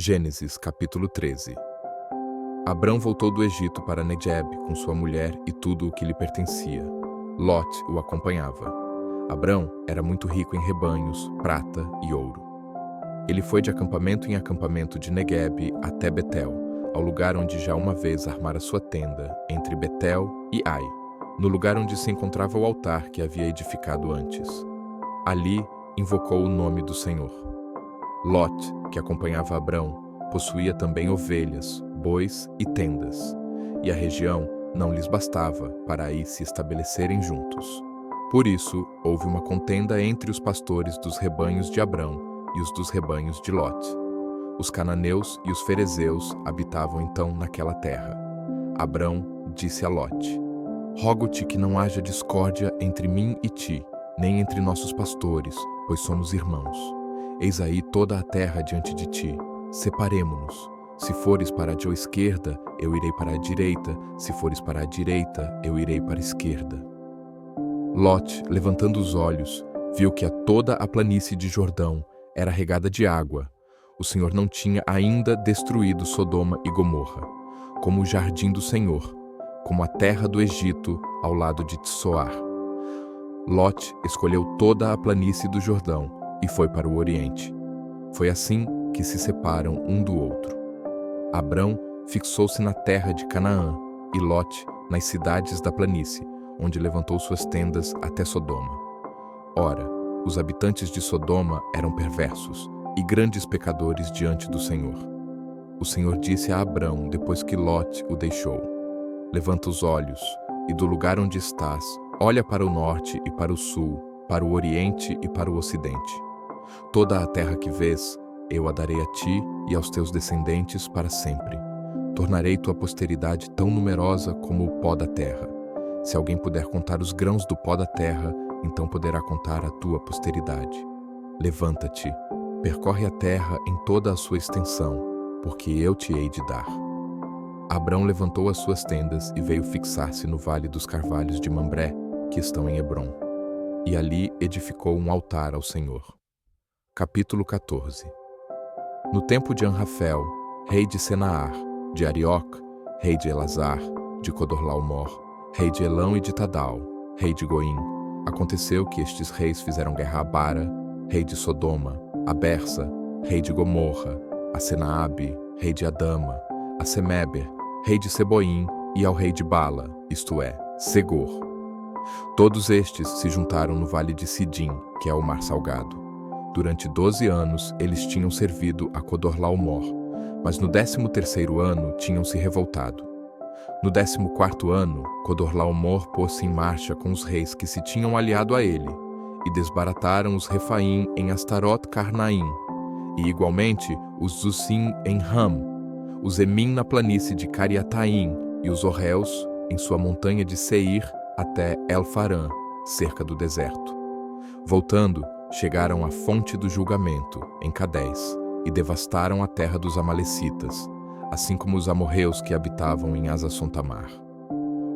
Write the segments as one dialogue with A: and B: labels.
A: Gênesis capítulo 13. Abrão voltou do Egito para Negeb com sua mulher e tudo o que lhe pertencia. Lot o acompanhava. Abrão era muito rico em rebanhos, prata e ouro. Ele foi de acampamento em acampamento de Negeb até Betel, ao lugar onde já uma vez armara sua tenda, entre Betel e Ai, no lugar onde se encontrava o altar que havia edificado antes. Ali invocou o nome do Senhor. Lot, que acompanhava Abrão, possuía também ovelhas, bois e tendas, e a região não lhes bastava para aí se estabelecerem juntos. Por isso, houve uma contenda entre os pastores dos rebanhos de Abrão e os dos rebanhos de Lot. Os cananeus e os ferezeus habitavam então naquela terra. Abrão disse a Lot: Rogo-te que não haja discórdia entre mim e ti, nem entre nossos pastores, pois somos irmãos. Eis aí toda a terra diante de ti. Separemo-nos. Se fores para a esquerda, eu irei para a direita. Se fores para a direita, eu irei para a esquerda. Lot, levantando os olhos, viu que toda a planície de Jordão era regada de água. O Senhor não tinha ainda destruído Sodoma e Gomorra, como o jardim do Senhor, como a terra do Egito ao lado de Tsoar. Lot escolheu toda a planície do Jordão e foi para o Oriente. Foi assim que se separam um do outro. Abrão fixou-se na terra de Canaã e Lot nas cidades da planície, onde levantou suas tendas até Sodoma. Ora, os habitantes de Sodoma eram perversos e grandes pecadores diante do Senhor. O Senhor disse a Abrão depois que Lot o deixou: Levanta os olhos e do lugar onde estás, olha para o norte e para o sul, para o oriente e para o ocidente. Toda a terra que vês, eu a darei a ti e aos teus descendentes para sempre. Tornarei tua posteridade tão numerosa como o pó da terra. Se alguém puder contar os grãos do pó da terra, então poderá contar a tua posteridade. Levanta-te, percorre a terra em toda a sua extensão, porque eu te hei de dar. Abrão levantou as suas tendas e veio fixar-se no vale dos carvalhos de Mambré, que estão em Hebrom. E ali edificou um altar ao Senhor. Capítulo 14. No tempo de Anrafel, rei de Senaar, de Arioc, rei de Elazar, de Codorlaomor, rei de Elão e de Tadal, rei de Goim, aconteceu que estes reis fizeram guerra a Bara, rei de Sodoma, a Bersa, rei de Gomorra, a Senaabe, rei de Adama, a Semeber, rei de Seboim, e ao rei de Bala, isto é, Segor. Todos estes se juntaram no vale de Sidim, que é o mar salgado. Durante 12 anos eles tinham servido a Codorlaomor, mas no 13º ano tinham se revoltado. No 14º ano, Codorlaomor pôs-se em marcha com os reis que se tinham aliado a ele, e desbarataram os Refaim em Astarot-Carnaim, e igualmente os Zusim em Ram, os Emim na planície de Cariataim, e os Orreus em sua montanha de Seir até El-Farã, cerca do deserto. Voltando, chegaram à fonte do julgamento, em Cadés, e devastaram a terra dos Amalecitas, assim como os amorreus que habitavam em Hazazon-Tamar.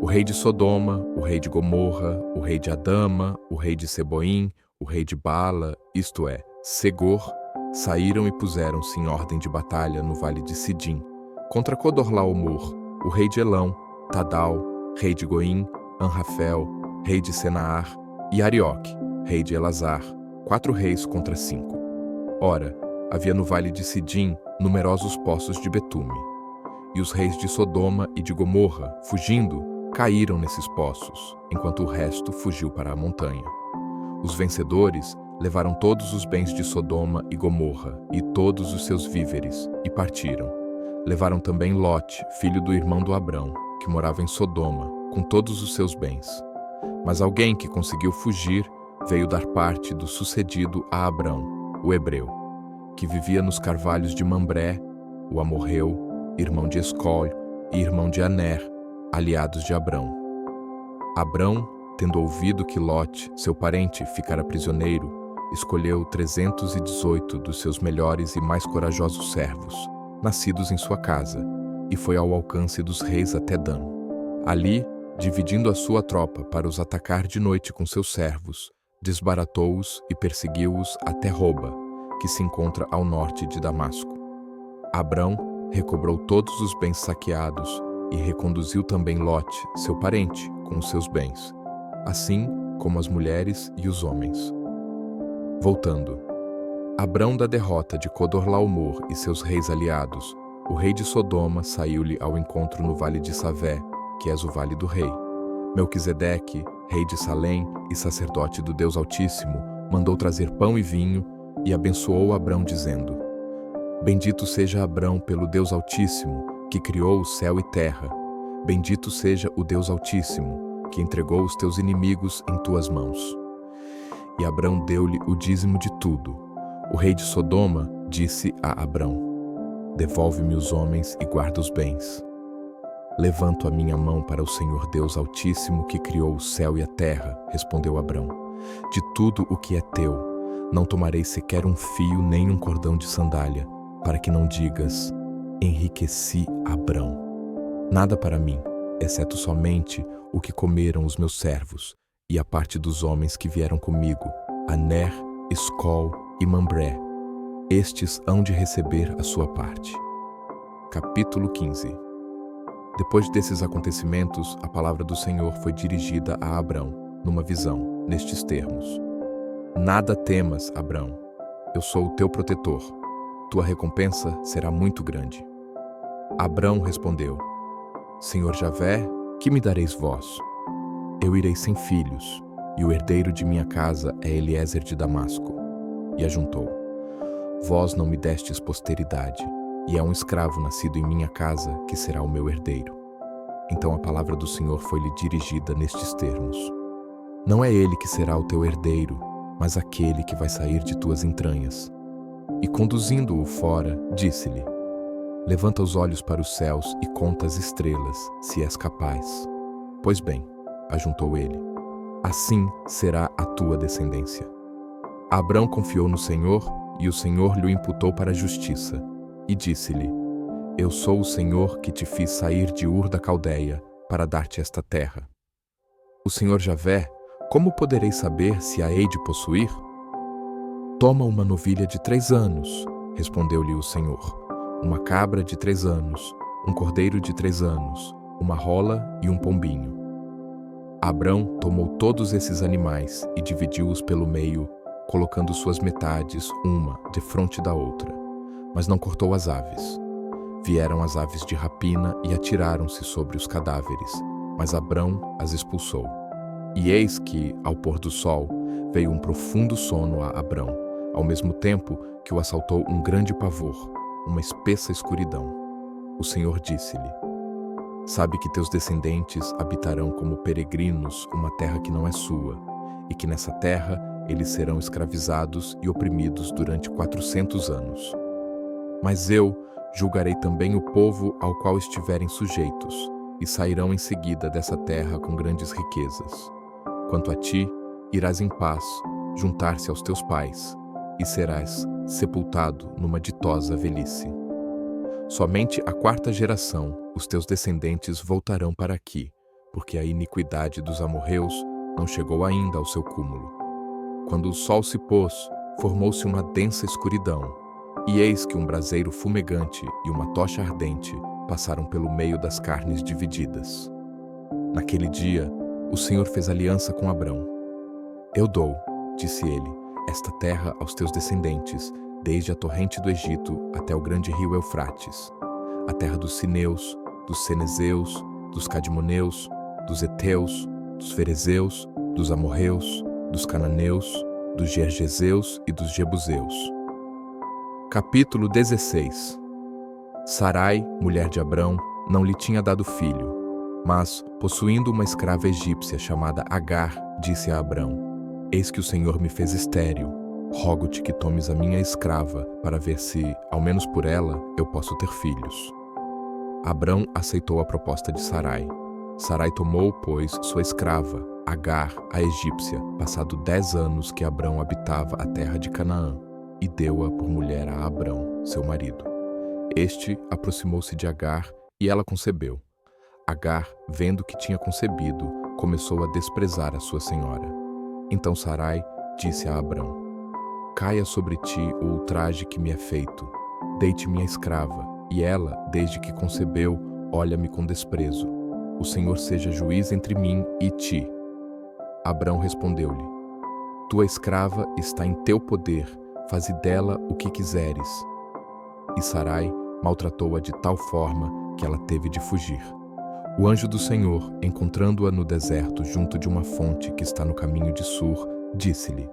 A: O rei de Sodoma, o rei de Gomorra, o rei de Adama, o rei de Seboim, o rei de Bala, isto é, Segor, saíram e puseram-se em ordem de batalha no vale de Sidim, contra Codorlaomor, o rei de Elão, Tadal, rei de Goim, Anrafel, rei de Senaar, e Arioc, rei de Elazar, 4 reis contra 5. Ora, havia no vale de Sidim numerosos poços de betume. E os reis de Sodoma e de Gomorra, fugindo, caíram nesses poços, enquanto o resto fugiu para a montanha. Os vencedores levaram todos os bens de Sodoma e Gomorra e todos os seus víveres, e partiram. Levaram também Lot, filho do irmão do Abrão, que morava em Sodoma, com todos os seus bens. Mas alguém que conseguiu fugir veio dar parte do sucedido a Abrão, o hebreu, que vivia nos carvalhos de Mambré, o amorreu, irmão de Escol e irmão de Aner, aliados de Abrão. Abrão, tendo ouvido que Lot, seu parente, ficara prisioneiro, escolheu 318 dos seus melhores e mais corajosos servos, nascidos em sua casa, e foi ao alcance dos reis até Dan. Ali, dividindo a sua tropa para os atacar de noite com seus servos, desbaratou-os e perseguiu-os até Roba, que se encontra ao norte de Damasco. Abrão recobrou todos os bens saqueados e reconduziu também Lote, seu parente, com os seus bens, assim como as mulheres e os homens. Voltando. Abrão da derrota de Codorlaomer e seus reis aliados, o rei de Sodoma saiu-lhe ao encontro no vale de Savé, que és o vale do rei. Melquisedeque, rei de Salém e sacerdote do Deus Altíssimo, mandou trazer pão e vinho e abençoou Abrão, dizendo: Bendito seja Abrão pelo Deus Altíssimo, que criou o céu e terra. Bendito seja o Deus Altíssimo, que entregou os teus inimigos em tuas mãos. E Abrão deu-lhe o dízimo de tudo. O rei de Sodoma disse a Abrão: Devolve-me os homens e guarda os bens. Levanto a minha mão para o Senhor Deus Altíssimo, que criou o céu e a terra, respondeu Abrão. De tudo o que é teu, não tomarei sequer um fio nem um cordão de sandália, para que não digas: enriqueci Abrão. Nada para mim, exceto somente o que comeram os meus servos, e a parte dos homens que vieram comigo, Aner, Escol e Mambré. Estes hão de receber a sua parte. Capítulo 15. Depois desses acontecimentos, a palavra do Senhor foi dirigida a Abrão, numa visão, nestes termos: Nada temas, Abrão, eu sou o teu protetor. Tua recompensa será muito grande. Abrão respondeu: Senhor Javé, que me dareis vós? Eu irei sem filhos, e o herdeiro de minha casa é Eliezer de Damasco. E ajuntou: Vós não me destes posteridade, e é um escravo nascido em minha casa que será o meu herdeiro. Então a palavra do Senhor foi-lhe dirigida nestes termos: Não é ele que será o teu herdeiro, mas aquele que vai sair de tuas entranhas. E conduzindo-o fora, disse-lhe: Levanta os olhos para os céus e conta as estrelas, se és capaz. Pois bem, ajuntou ele, assim será a tua descendência. Abrão confiou no Senhor, e o Senhor lhe imputou para a justiça. E disse-lhe: Eu sou o Senhor que te fiz sair de Ur da Caldeia, para dar-te esta terra. O Senhor Javé, como poderei saber se a hei de possuir? Toma uma novilha de 3 anos, respondeu-lhe o Senhor, uma cabra de 3 anos, um cordeiro de 3 anos, uma rola e um pombinho. Abrão tomou todos esses animais e dividiu-os pelo meio, colocando suas metades, uma defronte da outra, mas não cortou as aves. Vieram as aves de rapina e atiraram-se sobre os cadáveres, mas Abrão as expulsou. E eis que, ao pôr do sol, veio um profundo sono a Abrão, ao mesmo tempo que o assaltou um grande pavor, uma espessa escuridão. O Senhor disse-lhe: Sabe que teus descendentes habitarão como peregrinos uma terra que não é sua, e que nessa terra eles serão escravizados e oprimidos durante 400 anos. Mas eu julgarei também o povo ao qual estiverem sujeitos, e sairão em seguida dessa terra com grandes riquezas. Quanto a ti, irás em paz, juntar-se aos teus pais, e serás sepultado numa ditosa velhice. Somente a 4ª geração, os teus descendentes voltarão para aqui, porque a iniquidade dos amorreus não chegou ainda ao seu cúmulo. Quando o sol se pôs, formou-se uma densa escuridão, e eis que um braseiro fumegante e uma tocha ardente passaram pelo meio das carnes divididas. Naquele dia, o Senhor fez aliança com Abrão. Eu dou, disse ele, esta terra aos teus descendentes, desde a torrente do Egito até o grande rio Eufrates, a terra dos Sineus, dos Cenezeus, dos Cadmoneus, dos Heteus, dos Ferezeus, dos Amorreus, dos Cananeus, dos Gergeseus e dos Jebuseus. Capítulo 16. Sarai, mulher de Abrão, não lhe tinha dado filho, mas, possuindo uma escrava egípcia chamada Agar, disse a Abrão: Eis que o Senhor me fez estéril. Rogo-te que tomes a minha escrava, para ver se, ao menos por ela, eu posso ter filhos. Abrão aceitou a proposta de Sarai. Sarai tomou, pois, sua escrava, Agar, a egípcia, passado 10 anos que Abrão habitava a terra de Canaã, e deu-a por mulher a Abrão, seu marido. Este aproximou-se de Agar, e ela concebeu. Agar, vendo que tinha concebido, começou a desprezar a sua senhora. Então Sarai disse a Abrão: Caia sobre ti o ultraje que me é feito. Dei-te minha escrava, e ela, desde que concebeu, olha-me com desprezo. O Senhor seja juiz entre mim e ti. Abrão respondeu-lhe: tua escrava está em teu poder, faze dela o que quiseres. E Sarai maltratou-a de tal forma que ela teve de fugir. O anjo do Senhor, encontrando-a no deserto junto de uma fonte que está no caminho de Sur, disse-lhe: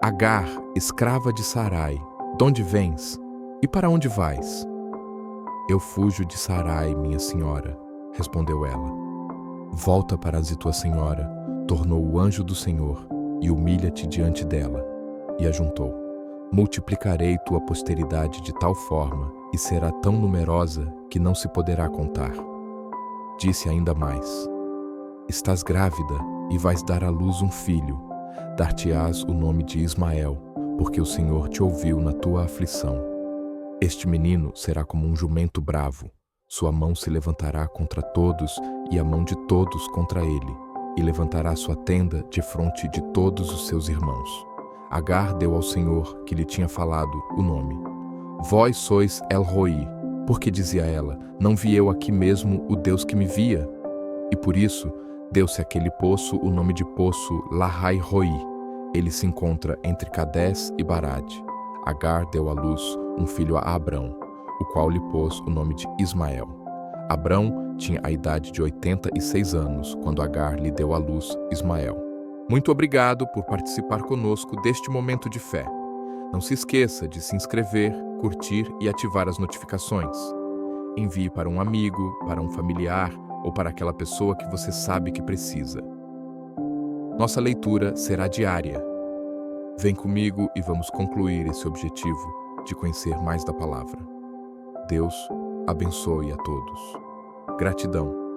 A: Agar, escrava de Sarai, donde vens? E para onde vais? Eu fujo de Sarai, minha senhora, respondeu ela. Volta para tua senhora, tornou o anjo do Senhor, e humilha-te diante dela. E ajuntou: multiplicarei tua posteridade de tal forma, e será tão numerosa que não se poderá contar. Disse ainda mais: estás grávida e vais dar à luz um filho. Dar-te-ás o nome de Ismael, porque o Senhor te ouviu na tua aflição. Este menino será como um jumento bravo. Sua mão se levantará contra todos e a mão de todos contra ele, e levantará sua tenda defronte de todos os seus irmãos. Agar deu ao Senhor, que lhe tinha falado, o nome. Vós sois El-Roi, porque dizia ela: não vi eu aqui mesmo o Deus que me via? E por isso deu-se àquele poço o nome de poço Lahai-Roi. Ele se encontra entre Cadés e Barade. Agar deu à luz um filho a Abrão, o qual lhe pôs o nome de Ismael. Abrão tinha a idade de 86 anos quando Agar lhe deu à luz Ismael. Muito obrigado por participar conosco deste momento de fé. Não se esqueça de se inscrever, curtir e ativar as notificações. Envie para um amigo, para um familiar ou para aquela pessoa que você sabe que precisa. Nossa leitura será diária. Vem comigo e vamos concluir esse objetivo de conhecer mais da palavra. Deus abençoe a todos. Gratidão.